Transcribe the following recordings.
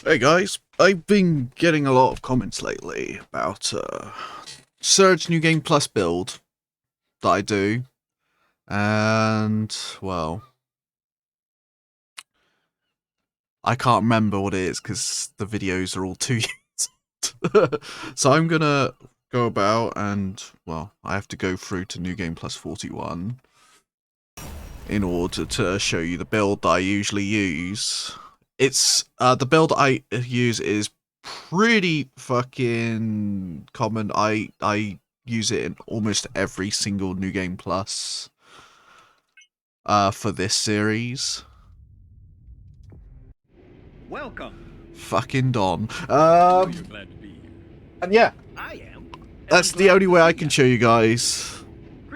Hey guys, I've been getting a lot of comments lately about Surge New Game Plus build that I do, and well, I can't remember what it is because the videos are all 2 years. So I'm gonna go about and, well, I have to go through to New Game Plus 41 in order to show you the build that I usually use. It's the build I use is pretty fucking common. I use it in almost every single New Game Plus for this series. Welcome. Fucking Don. You're glad to be here. And yeah, I am. that's the only way I can show you guys.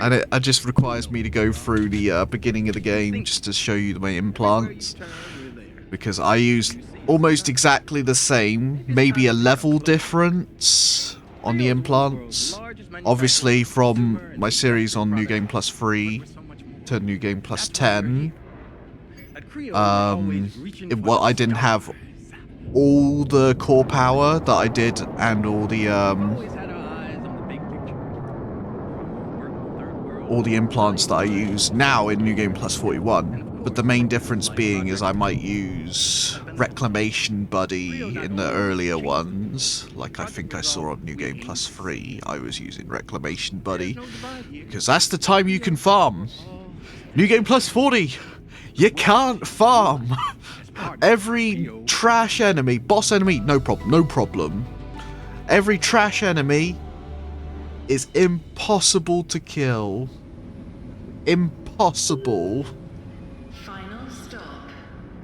And it just requires me to go through the beginning of the game just to show you my implants. Because I use almost exactly the same, maybe a level difference on the implants. Obviously from my series on New Game Plus 3 to New Game Plus 10, well, I didn't have all the core power that I did and all the implants that I use now in New Game Plus 41. But the main difference being is I might use Reclamation Buddy in the earlier ones. Like I think I saw on New Game Plus 3, I was using Reclamation Buddy. Because that's the time you can farm. New Game Plus 40, you can't farm. Every trash enemy, boss enemy, no problem. Every trash enemy is impossible to kill. Impossible. Final stop.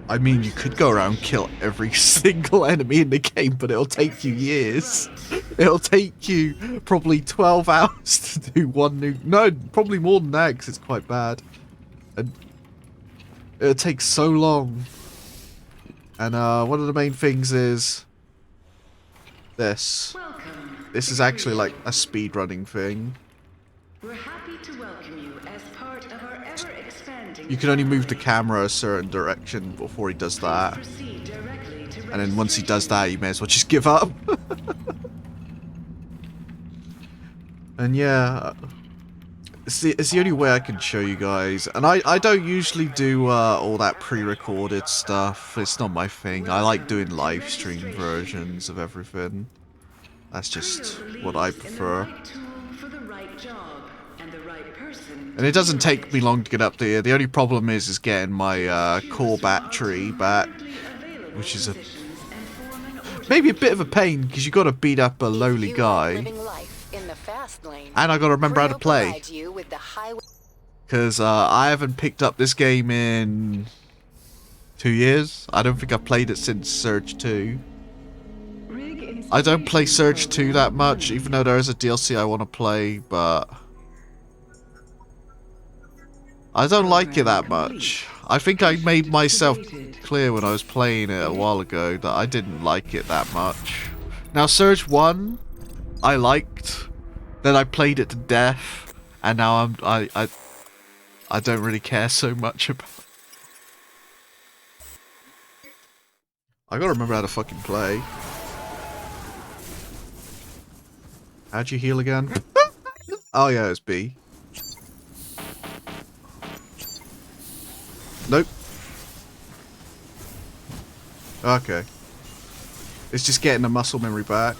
I mean, you could go around and kill every single enemy in the game, but it'll take you years. It'll take you probably 12 hours to do one new... No, probably more than that, because it's quite bad. And it'll take so long. And one of the main things is... this. This is actually like a speedrunning thing. We're happy to welcome you as part of our ever-expanding... You can only move the camera a certain direction before he does that. And then once he does that, you may as well just give up. And yeah, it's the only way I can show you guys. And I don't usually do all that pre-recorded stuff. It's not my thing. I like doing live stream versions of everything. That's just what I prefer. And it doesn't take me long to get up there. The only problem is getting my core battery back, which is maybe a bit of a pain because you got to beat up a lowly guy, and I got to remember how to play. Because I haven't picked up this game in 2 years. I don't think I've played it since Surge 2. I don't play Surge 2 that much, even though there is a DLC I want to play, but I don't like it that much. I think I made myself clear when I was playing it a while ago that I didn't like it that much. Now, Surge 1, I liked. Then I played it to death, and now I don't really care so much about. I gotta remember how to fucking play. How'd you heal again? Oh yeah, it's B. Nope. Okay. It's just getting the muscle memory back.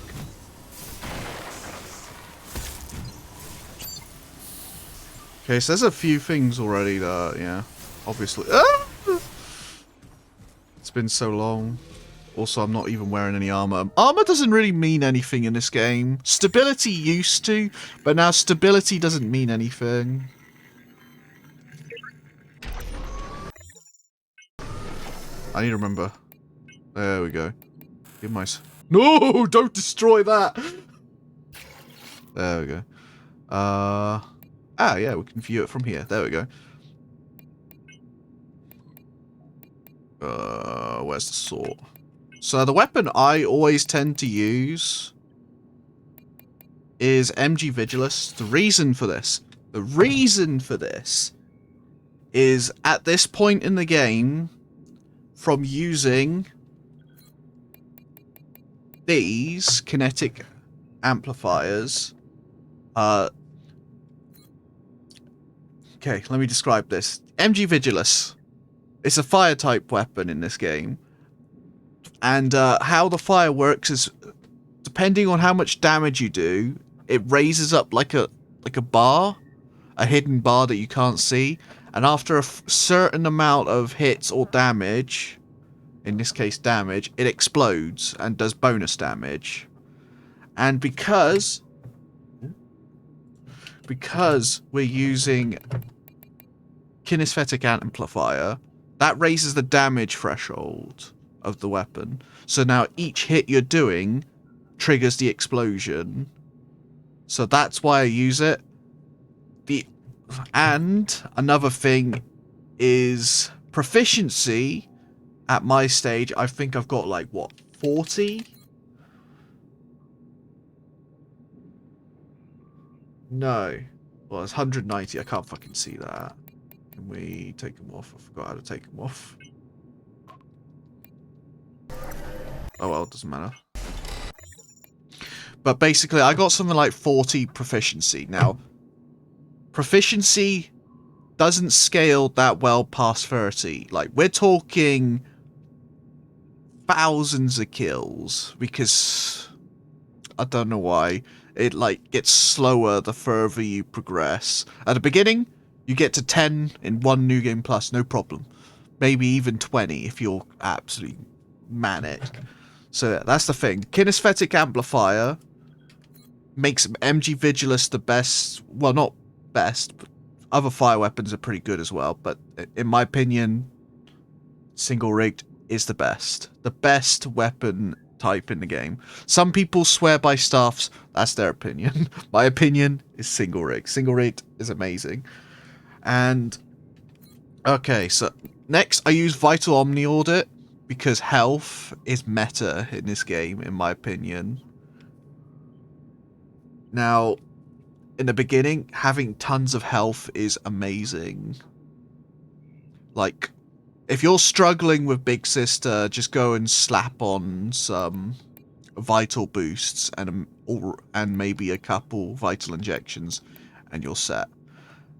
Okay, so there's a few things already that, yeah, obviously. Ah! It's been so long. Also, I'm not even wearing any armor. Armor doesn't really mean anything in this game. Stability used to, but now stability doesn't mean anything. I need to remember. There we go. Give my... No! Don't destroy that! There we go. Yeah, we can view it from here. There we go. Where's the sword? So the weapon I always tend to use is MG Vigilus. The reason for this is at this point in the game, from using these kinetic amplifiers. Okay, let me describe this. MG Vigilus. It's a fire type weapon in this game. And how the fire works is, depending on how much damage you do, it raises up like a bar, a hidden bar that you can't see. And after a certain amount of hits or damage, in this case damage, it explodes and does bonus damage. And because we're using Kinisthetic Amplifier, that raises the damage threshold of the weapon. So now each hit you're doing triggers the explosion. So that's why I use it. And another thing is proficiency. At my stage, I think I've got like, what, 40? No. Well, it's 190. I can't fucking see that. Can we take them off? I forgot how to take them off. Oh well, it doesn't matter. But basically, I got something like 40 proficiency. Now, proficiency doesn't scale that well past 30. Like, we're talking thousands of kills, because I don't know why. It, like, gets slower the further you progress. At the beginning, you get to 10 in one New Game Plus, no problem. Maybe even 20 if you're absolutely manic. So that's the thing. Kinesthetic Amplifier makes MG Vigilus the best. Well, not best, but other fire weapons are pretty good as well. But in my opinion, single rigged is the best. The best weapon type in the game. Some people swear by staffs. That's their opinion. My opinion is single rigged. Single rigged is amazing. And okay, so next I use Vital Omni Audit, because health is meta in this game, in my opinion. Now, in the beginning, having tons of health is amazing. Like, if you're struggling with Big Sister, just go and slap on some Vital Boosts and maybe a couple Vital Injections, and you're set.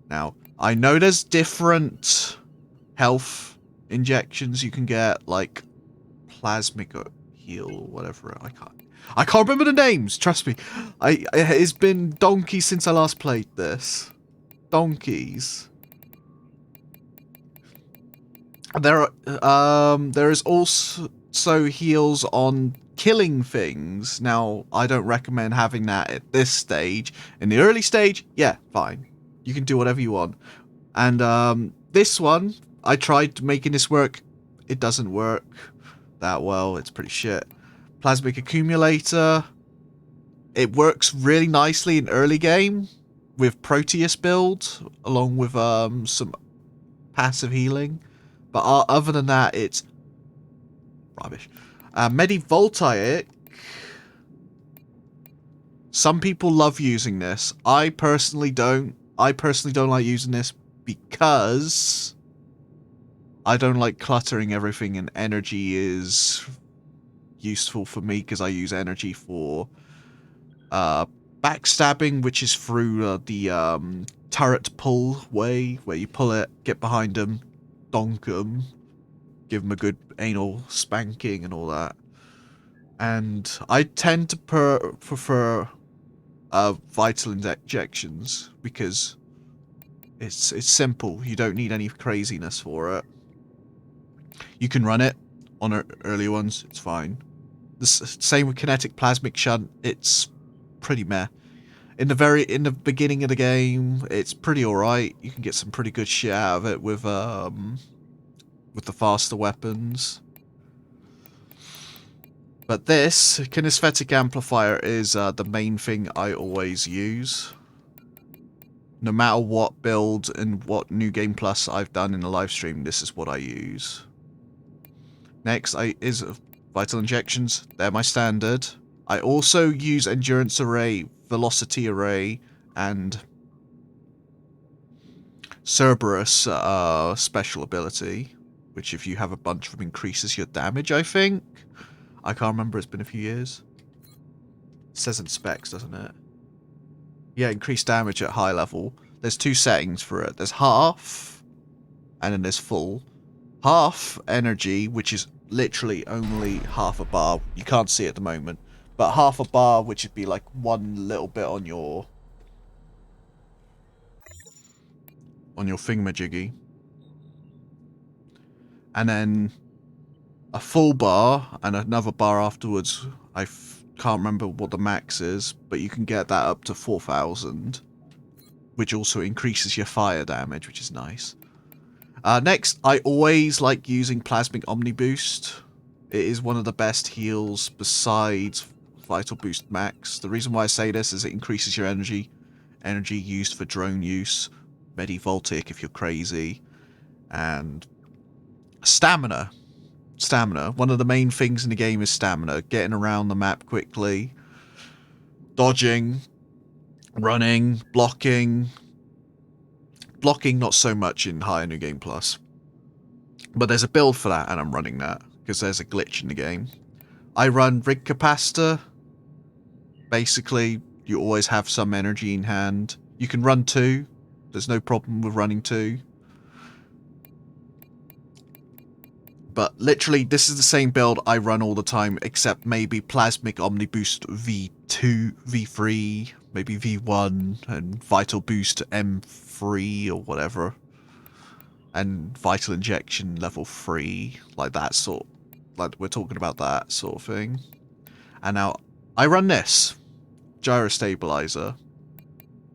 Now, I know there's different health injections you can get, like Plasmic Heal or whatever. I can't remember the names, trust me. It's been donkeys since I last played this. Donkeys. There is also heals on killing things. Now, I don't recommend having that at this stage. In the early stage, yeah, fine. You can do whatever you want. And this one, I tried making this work. It doesn't work that well. It's pretty shit. Plasmic Accumulator. It works really nicely in early game with Proteus build, along with some passive healing. But other than that, it's rubbish. Medivoltaic. Some people love using this. I personally don't. I personally don't like using this because I don't like cluttering everything, and energy is useful for me because I use energy for backstabbing, which is through the turret pull way, where you pull it, get behind them, donk them, give them a good anal spanking and all that. And I tend to prefer vital injections because it's simple. You don't need any craziness for it. You can run it on early ones. It's fine. The same with kinetic plasmic shunt. It's pretty meh. In the beginning of the game, it's pretty alright. You can get some pretty good shit out of it with the faster weapons. But this kinesthetic amplifier is the main thing I always use. No matter what build and what New Game Plus I've done in the live stream, this is what I use. Next is Vital Injections. They're my standard. I also use Endurance Array, Velocity Array, and Cerberus special ability, which if you have a bunch of them increases your damage, I think. I can't remember, it's been a few years. says in specs, doesn't it? Yeah, increased damage at high level. There's two settings for it. There's half, and then there's full. Half energy, which is literally only half a bar. You can't see it at the moment. But half a bar, which would be like one little bit on your thingamajiggy. And then a full bar and another bar afterwards. I can't remember what the max is, but you can get that up to 4,000, which also increases your fire damage, which is nice. Next, I always like using Plasmic Omni Boost. It is one of the best heals besides Vital Boost Max. The reason why I say this is it increases your energy used for drone use, Medivoltic if you're crazy, and stamina. One of the main things in the game is stamina. Getting around the map quickly, dodging, running, blocking. Blocking not so much in Higher New Game Plus. But there's a build for that, and I'm running that, because there's a glitch in the game. I run Rig Capacitor. Basically, you always have some energy in hand. You can run 2. There's no problem with running 2. But literally, this is the same build I run all the time, except maybe Plasmic Omni Boost V2, V3, maybe V1, and Vital Boost M3 or whatever. And Vital Injection level 3, like that sort. Like, we're talking about that sort of thing. And now, I run this. Gyro Stabilizer.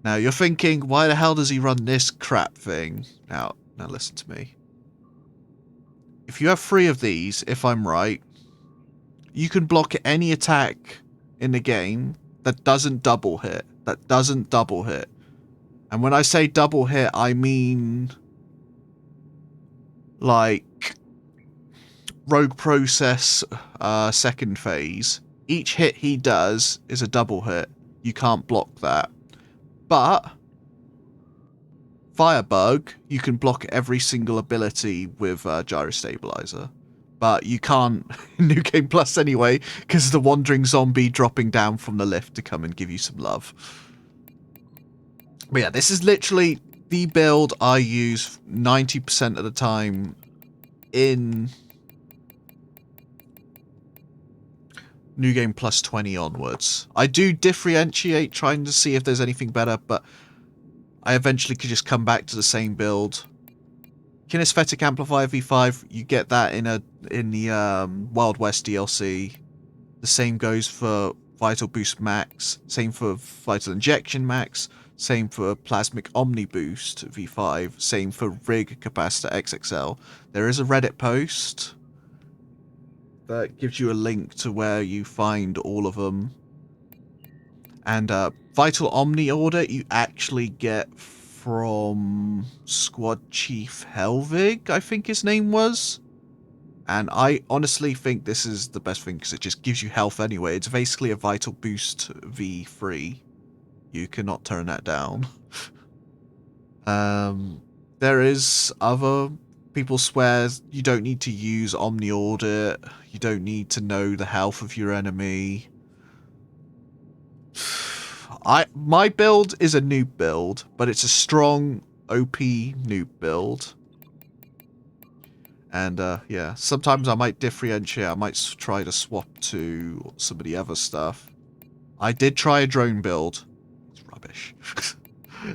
Now, you're thinking, why the hell does he run this crap thing? Now listen to me. If you have 3 of these, if I'm right, you can block any attack in the game that doesn't double hit. And when I say double hit, I mean like Rogue Process second phase. Each hit he does is a double hit. You can't block that. But Firebug, you can block every single ability with Gyro Stabilizer. But you can't in New Game Plus anyway, because the Wandering Zombie dropping down from the lift to come and give you some love. But yeah, this is literally the build I use 90% of the time in New Game Plus 20 onwards. I do differentiate, trying to see if there's anything better, but I eventually could just come back to the same build. Kinisthetic Amplifier V5, you get that in the Wild West DLC. The same goes for Vital Boost Max, same for Vital Injection Max, same for Plasmic Omni Boost V5, same for Rig Capacitor XXL. There is a Reddit post that gives you a link to where you find all of them. And Vital Omni Order you actually get from Squad Chief Helvig, I think his name was. And I honestly think this is the best thing because it just gives you health anyway. It's basically a Vital Boost V3. You cannot turn that down. There is other... People swear you don't need to use Omni Audit. You don't need to know the health of your enemy. My build is a noob build, but it's a strong OP noob build. And yeah, sometimes I might differentiate. I might try to swap to some of the other stuff. I did try a drone build. It's rubbish.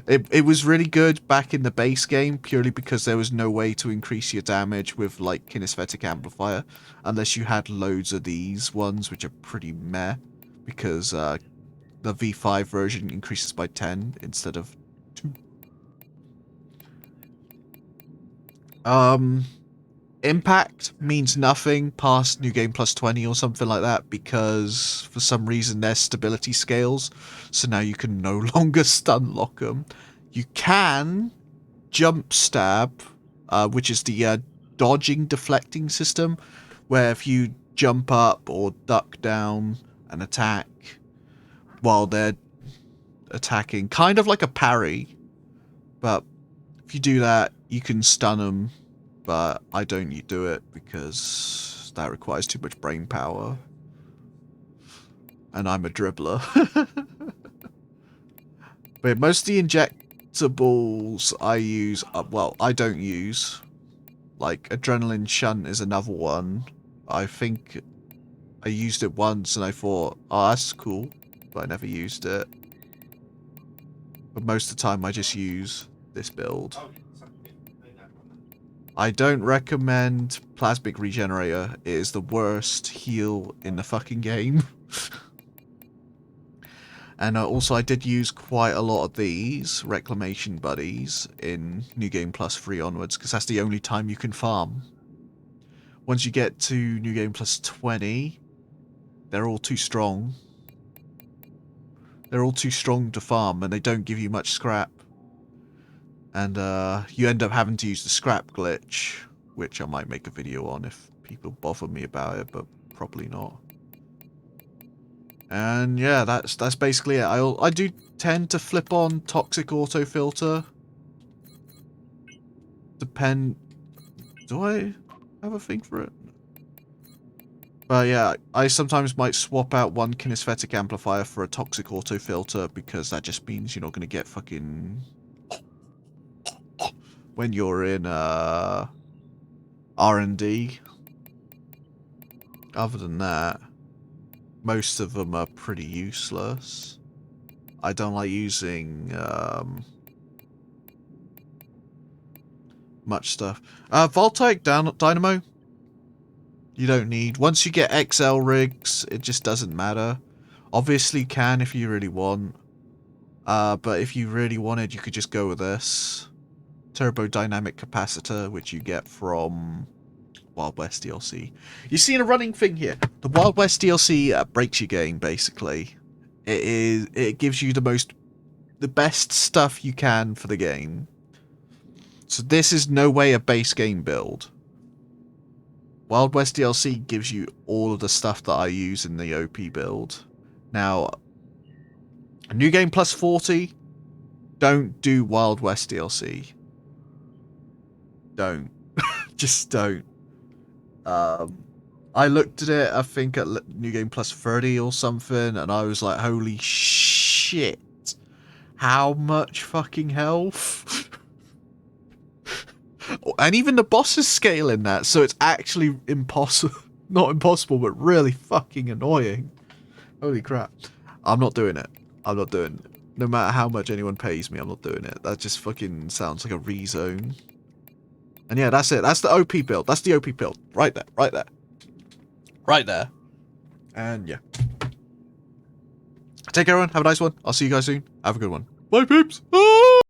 It was really good back in the base game, purely because there was no way to increase your damage with like Kinisthetic Amplifier, unless you had loads of these ones, which are pretty meh, because the V5 version increases by 10 instead of 2. Impact means nothing past New Game Plus 20 or something like that, because for some reason there's stability scales, so now you can no longer stun lock them. You can jump stab, which is the dodging deflecting system, where if you jump up or duck down and attack while they're attacking, kind of like a parry, but if you do that you can stun them. But I don't do it because that requires too much brain power. And I'm a dribbler. But most of the injectables I use, well, I don't use. Like, Adrenaline Shunt is another one. I think I used it once and I thought, oh, that's cool. But I never used it. But most of the time I just use this build. I don't recommend Plasmic Regenerator. It is the worst heal in the fucking game. And also I did use quite a lot of these Reclamation Buddies in New Game Plus 3 onwards, because that's the only time you can farm. Once you get to New Game Plus 20, they're all too strong. They're all too strong to farm, and they don't give you much scrap. And you end up having to use the scrap glitch, which I might make a video on if people bother me about it, but probably not. And yeah, that's basically it. I do tend to flip on Toxic Auto Filter. Do I have a thing for it? But yeah, I sometimes might swap out one Kinisthetic Amplifier for a Toxic Auto Filter, because that just means you're not going to get fucking... when you're in R&D. Other than that, most of them are pretty useless. I don't like using much stuff. Voltaic Dynamo, you don't need. Once you get XL rigs, it just doesn't matter. Obviously can if you really want. But if you really wanted, you could just go with this. Turbo Dynamic Capacitor, which you get from Wild West DLC. You're seeing a running thing here. The Wild West DLC breaks your game, basically. It gives you the best stuff you can for the game. So this is no way a base game build. Wild West DLC gives you all of the stuff that I use in the OP build. Now, New Game Plus 40, don't do Wild West DLC. Don't. Just don't. I looked at it, I think at New Game Plus 30 or something, and I was like, holy shit. How much fucking health? And even the bosses scale in that, so it's actually impossible. Not impossible, but really fucking annoying. Holy crap. I'm not doing it. I'm not doing it. No matter how much anyone pays me, I'm not doing it. That just fucking sounds like a rezone. And yeah, that's it. That's the OP build. That's the OP build. Right there. Right there. Right there. And yeah. Take care, everyone. Have a nice one. I'll see you guys soon. Have a good one. Bye, peeps. Ah!